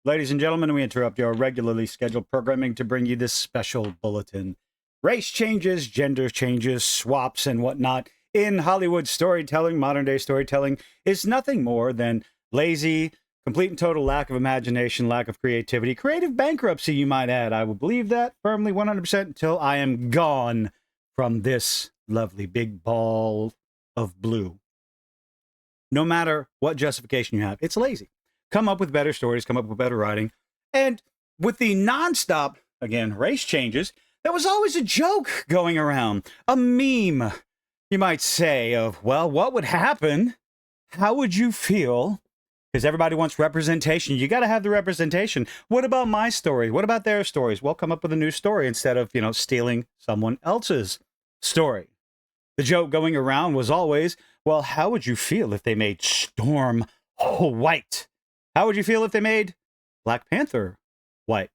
Ladies and gentlemen, we interrupt your regularly scheduled programming to bring you this special bulletin. Race changes, gender changes, swaps, and whatnot in Hollywood storytelling, modern day storytelling, is nothing more than lazy, complete and total lack of imagination, lack of creativity, creative bankruptcy, you might add. I will believe that firmly 100% until I am gone from this lovely big ball of blue. No matter what justification you have, it's lazy. Come up with better stories, come up with better writing. And with the nonstop, again, race changes, there was always a joke going around, a meme, you might say, of, well, what would happen? How would you feel? Because everybody wants representation. You got to have the representation. What about my story? What about their stories? Well, come up with a new story instead of, stealing someone else's story. The joke going around was always, well, how would you feel if they made Storm white? How would you feel if they made Black Panther white?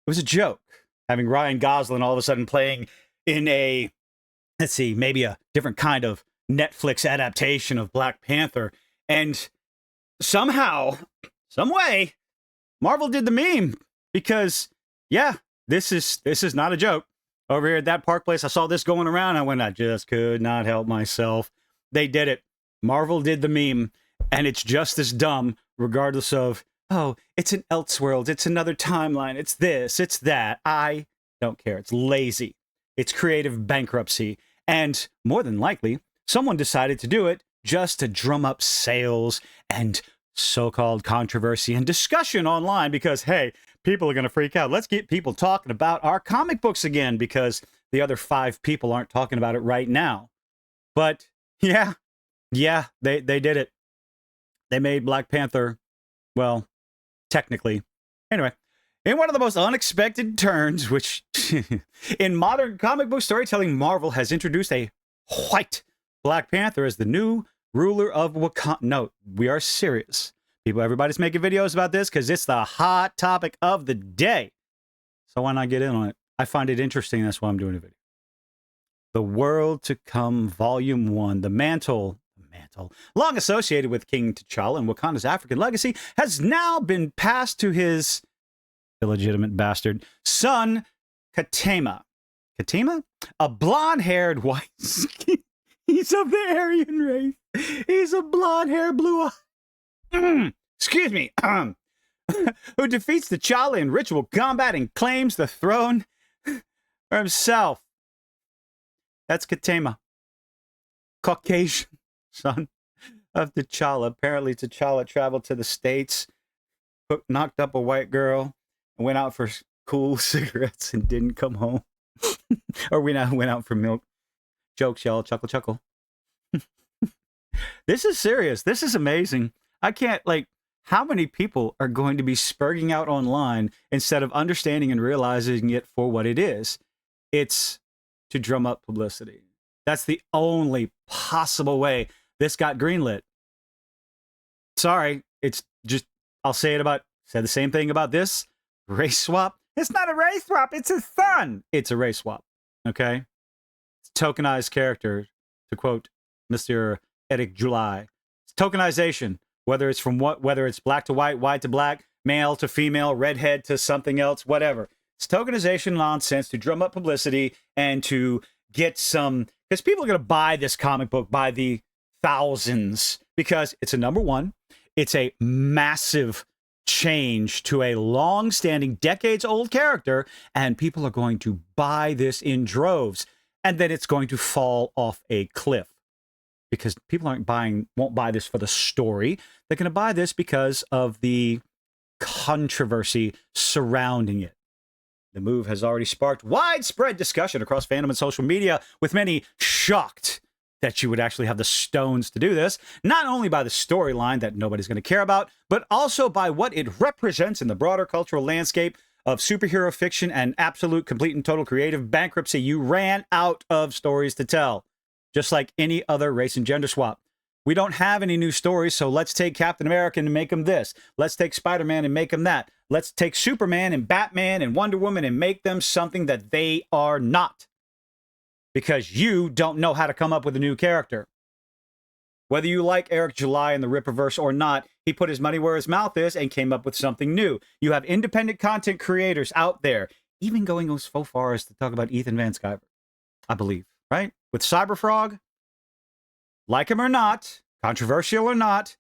It was a joke, having Ryan Gosling all of a sudden playing in a, maybe a different kind of Netflix adaptation of Black Panther. And somehow, some way, Marvel did the meme because, yeah, this is not a joke. Over here at that Park Place, I saw this going around. I just could not help myself. They did it. Marvel did the meme, and it's just as dumb, regardless of, oh, it's an Elseworld, it's another timeline, it's this, it's that. I don't care. It's lazy. It's creative bankruptcy. And more than likely, someone decided to do it just to drum up sales and so-called controversy and discussion online because, hey, people are going to freak out. Let's get people talking about our comic books again because the other 5 people aren't talking about it right now. But yeah, they did it. They made Black Panther, well, technically. Anyway, in one of the most unexpected turns, which in modern comic book storytelling, Marvel has introduced a white Black Panther as the new ruler of Wakanda. No, we are serious. Everybody's making videos about this because it's the hot topic of the day. So why not get in on it? I find it interesting. That's why I'm doing a video. The World to Come, Volume 1, The Mantle, long associated with King T'Challa and Wakanda's African legacy, has now been passed to his illegitimate bastard son, Katema. Katema? A blonde-haired white skin. He's of the Aryan race. He's a blonde-haired, blue-eyed. Excuse me. Who defeats T'Challa in ritual combat and claims the throne for himself. That's Katema. Caucasian son of T'Challa. Apparently, T'Challa traveled to the States, knocked up a white girl, and went out for cool cigarettes and didn't come home. Or went out for milk. Jokes, y'all. Chuckle, chuckle. This is serious. This is amazing. I can't, how many people are going to be spurging out online instead of understanding and realizing it for what it is? It's to drum up publicity. That's the only possible way this got greenlit. Sorry, it's just, said the same thing about this. Race swap. It's not a race swap, it's a son. It's a race swap, okay? It's tokenized character, to quote Mr. Eric July. It's tokenization, whether it's black to white, white to black, male to female, redhead to something else, whatever. It's tokenization nonsense to drum up publicity and to get some, because people are going to buy this comic book by the thousands because it's a number one. It's a massive change to a long-standing, decades-old character, and people are going to buy this in droves, and then it's going to fall off a cliff because people won't buy this for the story. They're going to buy this because of the controversy surrounding it. The move has already sparked widespread discussion across fandom and social media, with many shocked that you would actually have the stones to do this, not only by the storyline that nobody's going to care about, but also by what it represents in the broader cultural landscape of superhero fiction and absolute, complete, and total creative bankruptcy. You ran out of stories to tell, just like any other race and gender swap. We don't have any new stories, so let's take Captain America and make him this. Let's take Spider-Man and make him that. Let's take Superman and Batman and Wonder Woman and make them something that they are not. Because you don't know how to come up with a new character. Whether you like Eric July and the Ripperverse or not, he put his money where his mouth is and came up with something new. You have independent content creators out there, even going so far as to talk about Ethan Van Sciver, I believe, right? With Cyberfrog, like him or not, controversial or not,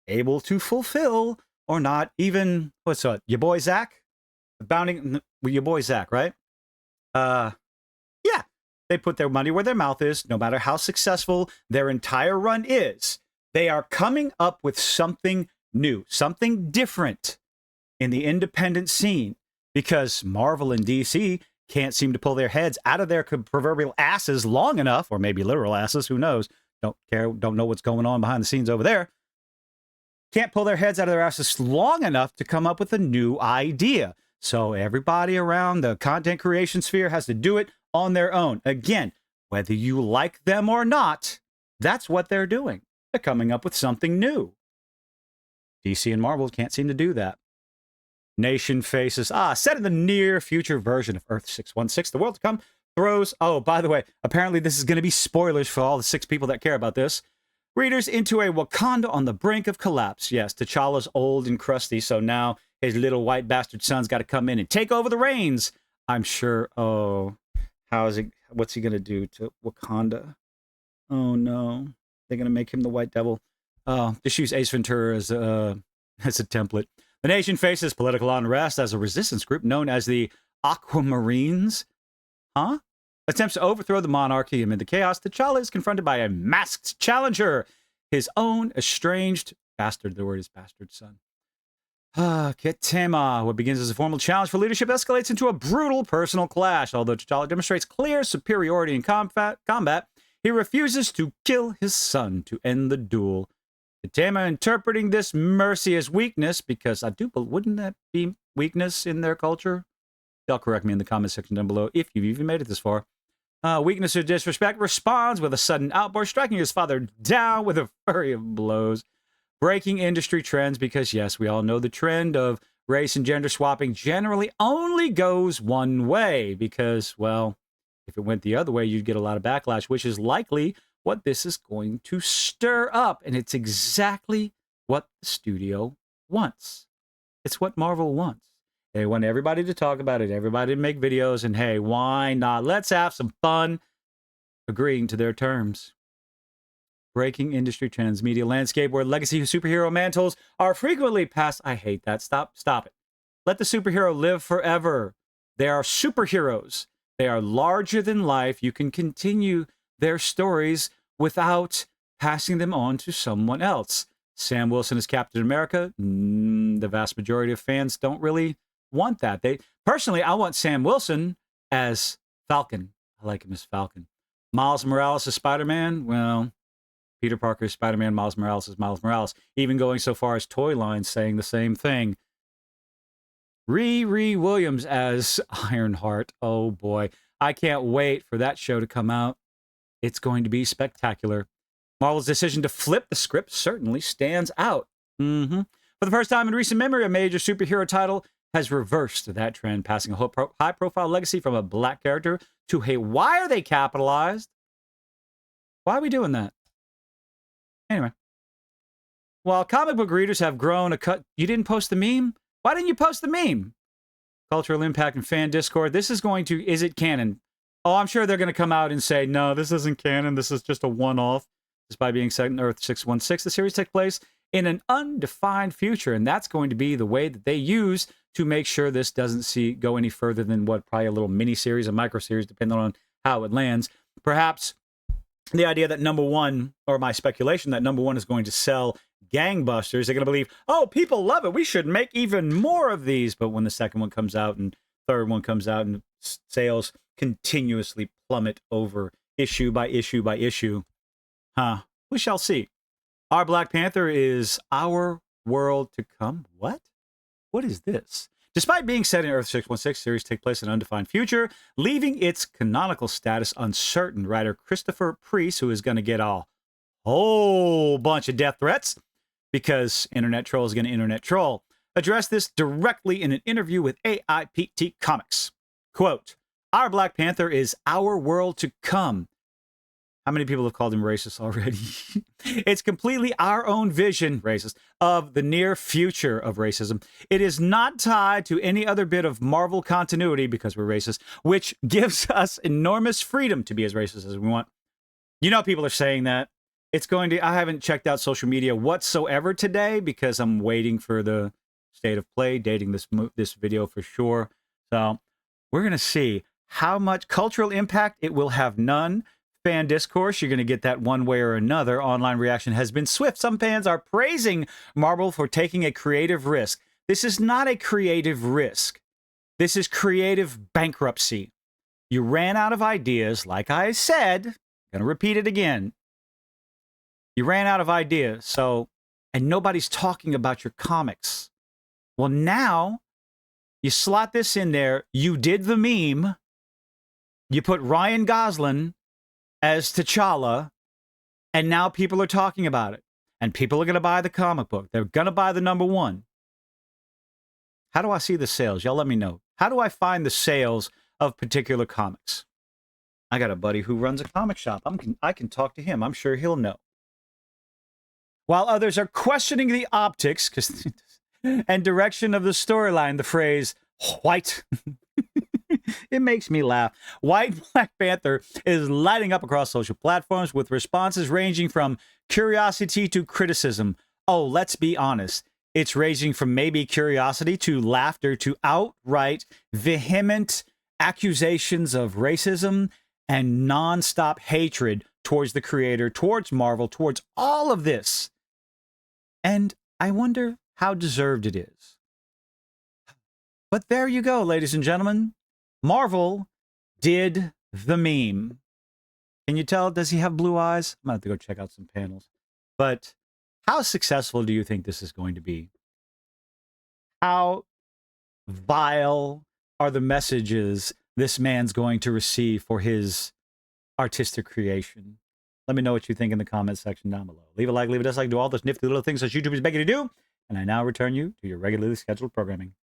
able to fulfill or not, even, what's that, your boy Zach? Your boy Zach, right? Yeah, they put their money where their mouth is, no matter how successful their entire run is. They are coming up with something new, something different in the independent scene, because Marvel and DC can't seem to pull their heads out of their proverbial asses long enough, or maybe literal asses, who knows? Don't care, don't know what's going on behind the scenes over there. Can't pull their heads out of their asses long enough to come up with a new idea. So everybody around the content creation sphere has to do it on their own. Again, whether you like them or not, that's what they're doing. They're coming up with something new. DC and Marvel can't seem to do that. Nation faces, set in the near future version of Earth 616, the world to come throws, oh, by the way, apparently this is going to be spoilers for all the 6 people that care about this, readers into a Wakanda on the brink of collapse. Yes, T'Challa's old and crusty, so now his little white bastard son's got to come in and take over the reins. I'm sure, what's he going to do to Wakanda? Oh, no. They're going to make him the White Devil. Just use Ace Ventura as a template. The nation faces political unrest as a resistance group known as the Aquamarines. Attempts to overthrow the monarchy amid the chaos. T'Challa is confronted by a masked challenger, his own estranged bastard. The word is bastard son. Ketema, what begins as a formal challenge for leadership, escalates into a brutal personal clash. Although T'Challa demonstrates clear superiority in combat, he refuses to kill his son to end the duel. Ketema interpreting this mercy as weakness, because wouldn't that be weakness in their culture? Y'all correct me in the comment section down below if you've even made it this far. Weakness or disrespect, responds with a sudden outburst, striking his father down with a flurry of blows. Breaking industry trends, because yes, we all know the trend of race and gender swapping generally only goes one way, because, well, if it went the other way, you'd get a lot of backlash, which is likely what this is going to stir up. And it's exactly what the studio wants. It's what Marvel wants. They want everybody to talk about it, everybody to make videos, and hey, why not? Let's have some fun agreeing to their terms. Breaking industry trends, media landscape where legacy superhero mantles are frequently passed. I hate that. Stop it. Let the superhero live forever. They are superheroes. They are larger than life. You can continue their stories without passing them on to someone else. Sam Wilson as Captain America. The vast majority of fans don't really want that. Personally, I want Sam Wilson as Falcon. I like him as Falcon. Miles Morales as Spider-Man. Well, Peter Parker as Spider-Man, Miles Morales as Miles Morales. Even going so far as Toy Line saying the same thing. Riri Williams as Ironheart. Oh boy, I can't wait for that show to come out. It's going to be spectacular. Marvel's decision to flip the script certainly stands out. For the first time in recent memory, a major superhero title has reversed that trend, passing a high-profile legacy from a black character to, hey, why are they capitalized? Why are we doing that? Anyway. While comic book readers have grown you didn't post the meme? Why didn't you post the meme? Cultural impact and fan discord. This is going to, is it canon? Oh, I'm sure they're going to come out and say, no, this isn't canon. This is just a one-off. Despite being set in Earth 616, the series takes place in an undefined future, and that's going to be the way that they use to make sure this doesn't go any further than probably a little mini-series, a micro-series, depending on how it lands. Perhaps the idea that number one, or my speculation that number one is going to sell gangbusters. They're going to believe, oh, people love it. We should make even more of these. But when the second one comes out and third one comes out and sales continuously plummet over issue by issue by issue, we shall see. Our Black Panther is our world to come. What? What is this? Despite being set in Earth 616, series take place in an undefined future, leaving its canonical status uncertain. Writer Christopher Priest, who is going to get a whole bunch of death threats because internet troll is going to internet troll, addressed this directly in an interview with AIPT Comics. Quote, "Our Black Panther is our world to come. How many people have called him racist already? It's completely our own vision, racist, of the near future of racism. It is not tied to any other bit of Marvel continuity because we're racist, which gives us enormous freedom to be as racist as we want. You know, people are saying that. It's going to, I haven't checked out social media whatsoever today because I'm waiting for the state of play, dating this video for sure. So we're going to see how much cultural impact it will have. None. Fan discourse, you're going to get that one way or another. Online reaction has been swift. Some fans are praising Marvel for taking a creative risk. This is not a creative risk. This is creative bankruptcy. You ran out of ideas, like I said. I'm going to repeat it again. You ran out of ideas, and nobody's talking about your comics. Well, now you slot this in there. You did the meme. You put Ryan Gosling as T'Challa, and now people are talking about it. And people are going to buy the comic book. They're going to buy the #1. How do I see the sales? Y'all let me know. How do I find the sales of particular comics? I got a buddy who runs a comic shop. I can talk to him. I'm sure he'll know. While others are questioning the optics and direction of the storyline, the phrase, white, it makes me laugh. White Black Panther is lighting up across social platforms with responses ranging from curiosity to criticism. Oh, let's be honest. It's ranging from maybe curiosity to laughter to outright vehement accusations of racism and nonstop hatred towards the creator, towards Marvel, towards all of this. And I wonder how deserved it is. But there you go, ladies and gentlemen. Marvel did the meme. Can you tell? Does he have blue eyes? I'm going to have to go check out some panels. But how successful do you think this is going to be? How vile are the messages this man's going to receive for his artistic creation? Let me know what you think in the comments section down below. Leave a like, leave a dislike, do all those nifty little things that YouTube is begging you to do. And I now return you to your regularly scheduled programming.